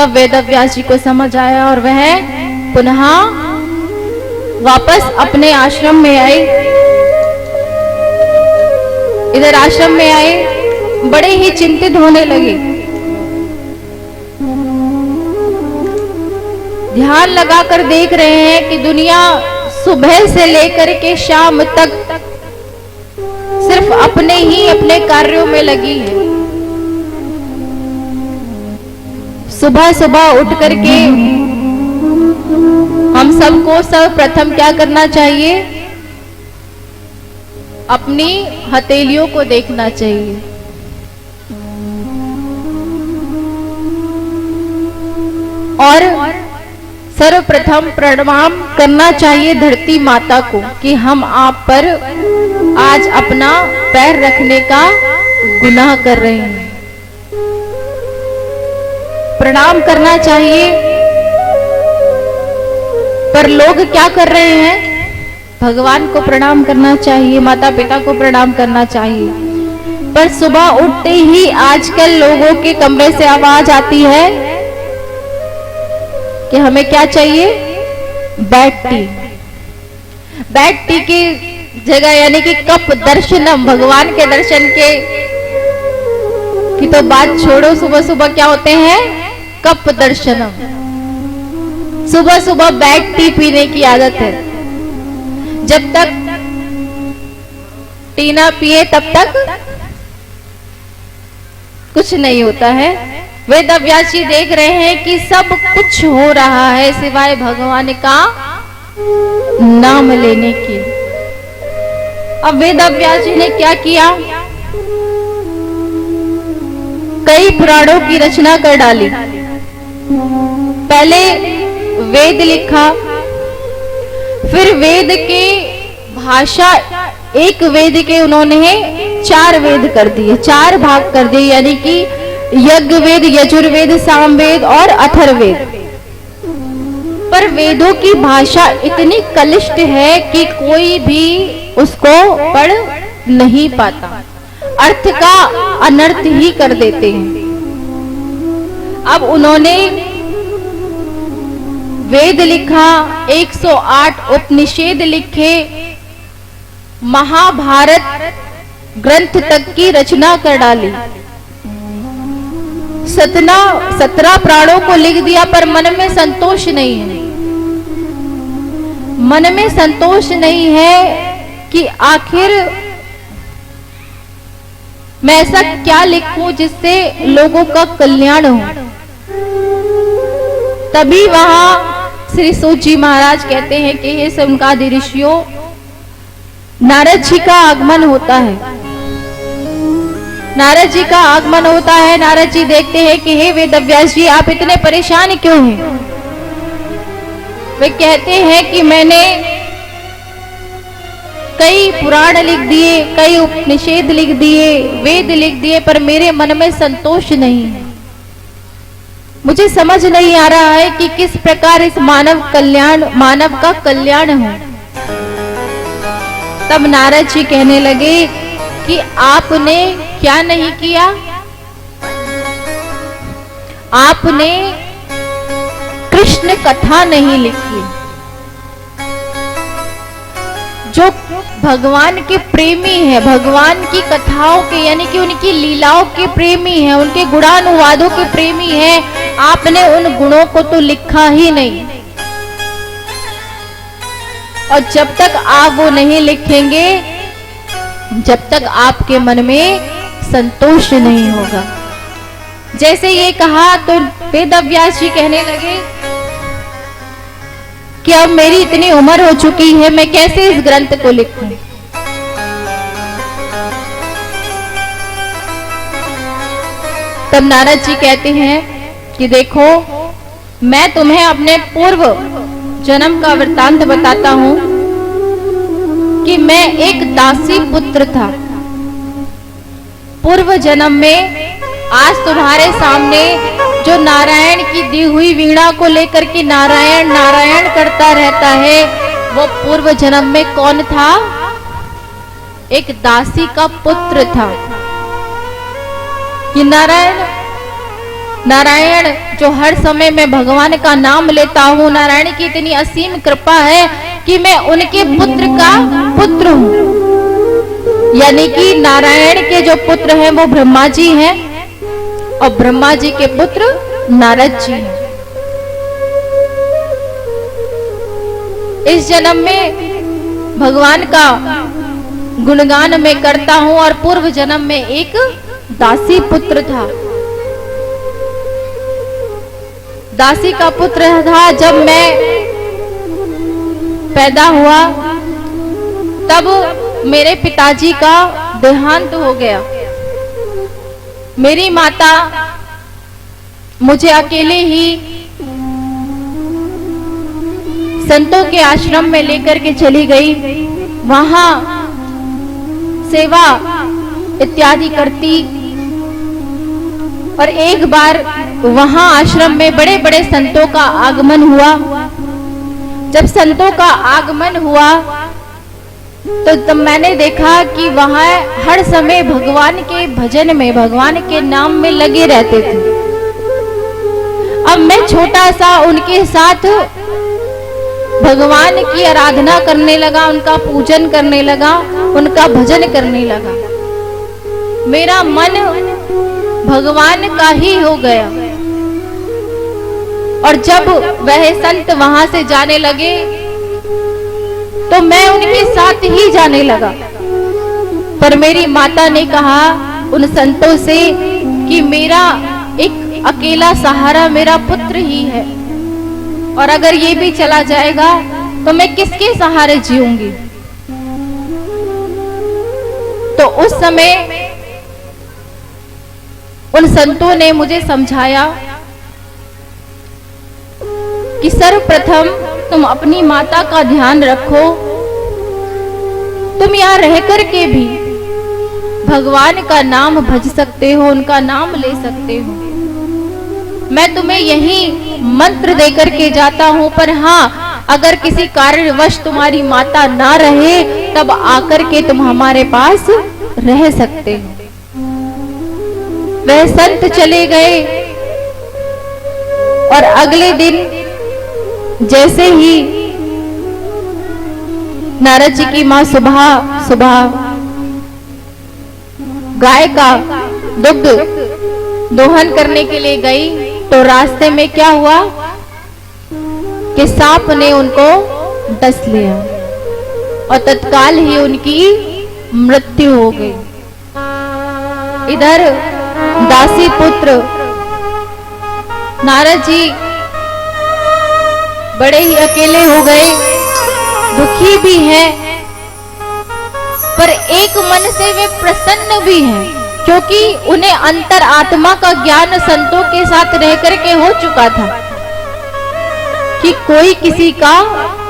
तब वेदव्यास जी को समझ आया और वह पुनः वापस अपने आश्रम में आए। इधर आश्रम में आए, बड़े ही चिंतित होने लगे। ध्यान लगाकर देख रहे हैं कि दुनिया सुबह से लेकर के शाम तक सिर्फ अपने कार्यों में लगी है। सुबह सुबह उठ करके हम सबको सर्वप्रथम क्या करना चाहिए? अपनी हथेलियों को देखना चाहिए। और सर्वप्रथम प्रणाम करना चाहिए धरती माता को कि हम आप पर आज अपना पैर रखने का गुनाह कर रहे हैं। प्रणाम करना चाहिए, पर लोग क्या कर रहे हैं? भगवान को प्रणाम करना चाहिए, माता पिता को प्रणाम करना चाहिए, पर सुबह उठते ही आजकल लोगों के कमरे से आवाज आती है कि हमें क्या चाहिए? Bed tea. बेड टी की जगह यानी कि कप दर्शनम, भगवान के दर्शन की तो बात छोड़ो, सुबह सुबह क्या होते हैं? कप दर्शनम। सुबह सुबह बेड टी पीने की आदत है। जब तक टी ना पिए तब तक कुछ नहीं होता है। वेदव्यास जी देख रहे हैं कि सब कुछ हो रहा है सिवाय भगवान का नाम लेने की। अब वेदव्यास जी ने क्या किया? कई पुराणों की रचना कर डाली। पहले वेद लिखा, फिर वेद के भाषा, एक वेद के उन्होंने 4 वेद कर दिए, 4 भाग कर दिए, यानी कि यज्ञ वेद, यजुर्वेद, सामवेद और अथर्ववेद। पर वेदों की भाषा इतनी कलिष्ट है कि कोई भी उसको पढ़ नहीं पाता, अर्थ का अनर्थ ही कर देते हैं। अब उन्होंने वेद लिखा, 108 उपनिषद लिखे, महाभारत ग्रंथ तक की रचना कर डाली। 17 प्राणों को लिख दिया, पर मन में संतोष नहीं है। मन में संतोष नहीं है कि आखिर मैं ऐसा क्या लिखूं जिससे लोगों का कल्याण हो। तभी वहां श्री सूत जी महाराज कहते हैं कि हे सनकादि ऋषियों, नारद जी का आगमन होता है। नारद जी का आगमन होता है। नारद जी देखते हैं कि हे वेदव्यास जी, आप इतने परेशान क्यों हैं? वे कहते हैं कि मैंने कई पुराण लिख दिए, कई उपनिषद लिख दिए, वेद लिख दिए, पर मेरे मन में संतोष नहीं है। मुझे समझ नहीं आ रहा है कि किस प्रकार इस मानव का कल्याण हो। तब नारद जी कहने लगे कि आपने क्या नहीं किया? आपने कृष्ण कथा नहीं लिखी। जो भगवान के प्रेमी है, भगवान की कथाओं के यानी कि उनकी लीलाओं के प्रेमी है, उनके गुणानुवादों के प्रेमी है, आपने उन गुणों को तो लिखा ही नहीं। और जब तक आप वो नहीं लिखेंगे, जब तक आपके मन में संतोष नहीं होगा। जैसे ये कहा तो वेदव्यास जी कहने लगे कि अब मेरी इतनी उम्र हो चुकी है, मैं कैसे इस ग्रंथ को लिखूं। तब नारद जी कहते हैं कि देखो, मैं तुम्हें अपने पूर्व जन्म का वृत्तांत बताता हूं कि मैं एक दासी पुत्र था। पूर्व जन्म में आज तुम्हारे सामने जो नारायण की दी हुई वीणा को लेकर के नारायण नारायण करता रहता है, वो पूर्व जन्म में कौन था? एक दासी का पुत्र था। कि नारायण नारायण जो हर समय मैं भगवान का नाम लेता हूँ, नारायण की इतनी असीम कृपा है कि मैं उनके पुत्र का पुत्र हूँ। यानी कि नारायण के जो पुत्र हैं वो ब्रह्मा जी हैं और ब्रह्मा जी के पुत्र नारद जी हैं। इस जन्म में भगवान का गुणगान मैं करता हूँ और पूर्व जन्म में एक दासी पुत्र था, दासी का पुत्र था। जब मैं पैदा हुआ तब मेरे पिताजी का देहांत हो गया। मेरी माता मुझे अकेले ही संतों के आश्रम में लेकर के चली गई, वहां सेवा इत्यादि करती। और एक बार वहां आश्रम में बड़े बड़े संतों का आगमन हुआ। जब संतों का आगमन हुआ तो तब मैंने देखा कि वहां हर समय भगवान के भजन में, भगवान के नाम में लगे रहते थे। अब मैं छोटा सा उनके साथ भगवान की आराधना करने लगा, उनका पूजन करने लगा, उनका भजन करने लगा। मेरा मन भगवान का ही हो गया। और जब वह संत वहां से जाने लगे तो मैं उनके साथ ही जाने लगा। पर मेरी माता ने कहा उन संतों से कि मेरा एक अकेला सहारा मेरा पुत्र ही है, और अगर ये भी चला जाएगा तो मैं किसके सहारे जीऊंगी। तो उस समय उन संतों ने मुझे समझाया कि सर्वप्रथम तुम अपनी माता का ध्यान रखो, तुम यहाँ रह करके भी भगवान का नाम भज सकते हो, उनका नाम ले सकते हो। मैं तुम्हें यही मंत्र देकर के जाता हूं, पर हाँ अगर किसी कारणवश तुम्हारी माता ना रहे तब आकर के तुम हमारे पास रह सकते हो। वह संत चले गए और अगले दिन जैसे ही नारद जी की मां सुबह सुबह गाय का दुग्ध दोहन करने के लिए गई तो रास्ते में क्या हुआ कि सांप ने उनको डस लिया और तत्काल ही उनकी मृत्यु हो गई। इधर दासी पुत्र नारद जी बड़े ही अकेले हो गए, दुखी भी हैं, पर एक मन से वे प्रसन्न भी हैं, क्योंकि उन्हें अंतर आत्मा का ज्ञान संतों के साथ रह करके हो चुका था कि कोई किसी का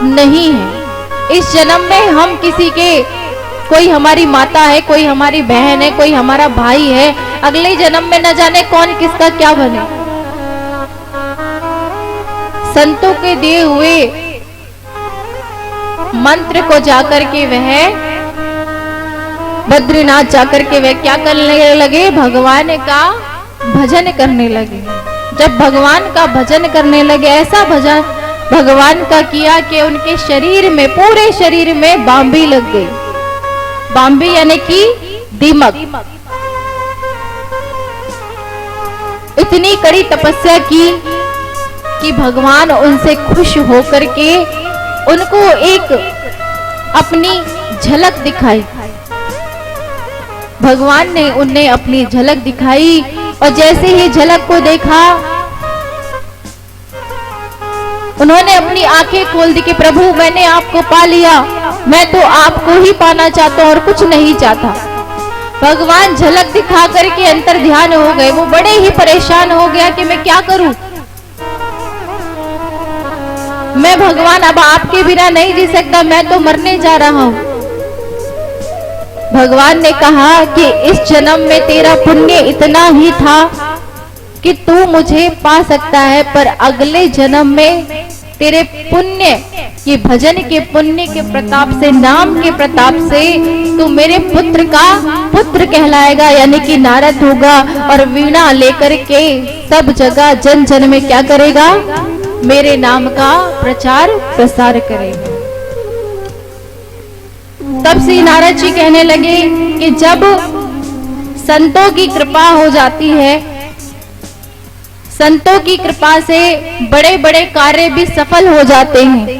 नहीं है। इस जन्म में हम किसी के, कोई हमारी माता है, कोई हमारी बहन है, कोई हमारा भाई है, अगले जन्म में न जाने कौन किसका क्या बने। संतों के दिए हुए मंत्र को जाकर के वह बद्रीनाथ जाकर के वे क्या करने लगे, भगवान का भजन करने लगे। जब भगवान का भजन करने लगे, ऐसा भजन भगवान का किया कि उनके शरीर में, पूरे शरीर में बांबी लग गई। बांबी यानी कि दीमक। इतनी कड़ी तपस्या की कि भगवान उनसे खुश होकर के उनको एक अपनी झलक दिखाई। भगवान ने उन्हें अपनी झलक दिखाई और जैसे ही झलक को देखा उन्होंने अपनी आंखें खोल दी कि प्रभु मैंने आपको पा लिया, मैं तो आपको ही पाना चाहता हूं और कुछ नहीं चाहता। भगवान झलक दिखा करके अंतर ध्यान हो गए। वो बड़े ही परेशान हो गया कि मैं क्या करूं, मैं भगवान अब आपके बिना नहीं जी सकता, मैं तो मरने जा रहा हूं। भगवान ने कहा कि इस जन्म में तेरा पुण्य इतना ही था कि तू मुझे पा सकता है, पर अगले जन्म में तेरे पुण्य ये भजन के पुण्य के प्रताप से, नाम के प्रताप से तू मेरे पुत्र का पुत्र कहलाएगा, यानी कि नारद होगा और वीणा लेकर के सब जगह जन जन में क्या करेगा, मेरे नाम का प्रचार प्रसार करेगा। तब श्री नारद जी कहने लगे कि जब संतों की कृपा हो जाती है, संतों की कृपा से बड़े बड़े कार्य भी सफल हो जाते हैं।